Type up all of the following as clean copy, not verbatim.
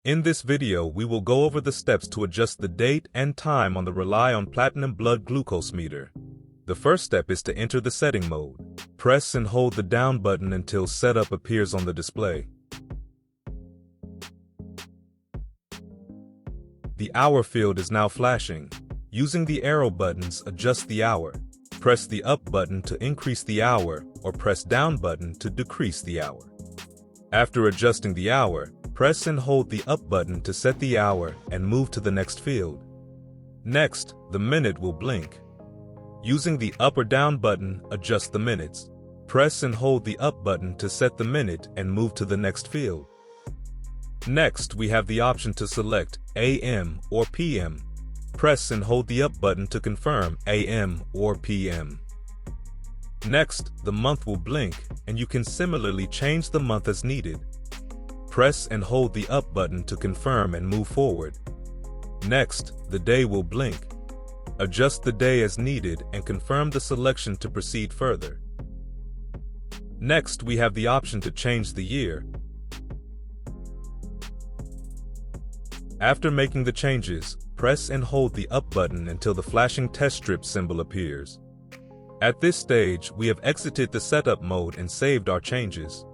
In this video, we will go over the steps to adjust the date and time on the ReliOn Platinum Blood Glucose Meter. The first step is to enter the setting mode. Press and hold the down button until setup appears on the display. The hour field is now flashing. Using the arrow buttons, adjust the hour. Press the up button to increase the hour or press down button to decrease the hour. After adjusting the hour, press and hold the up button to set the hour and move to the next field. Next, the minute will blink. Using the up or down button, adjust the minutes. Press and hold the up button to set the minute and move to the next field. Next, we have the option to select AM or PM. Press and hold the up button to confirm AM or PM. Next, the month will blink, and you can similarly change the month as needed. Press and hold the up button to confirm and move forward. Next, the day will blink. Adjust the day as needed and confirm the selection to proceed further. Next, we have the option to change the year. After making the changes, press and hold the up button until the flashing test strip symbol appears. At this stage, we have exited the setup mode and saved our changes.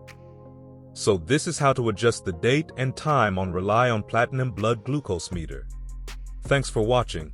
So this is how to adjust the date and time on ReliOn Platinum Blood Glucose Meter. Thanks for watching.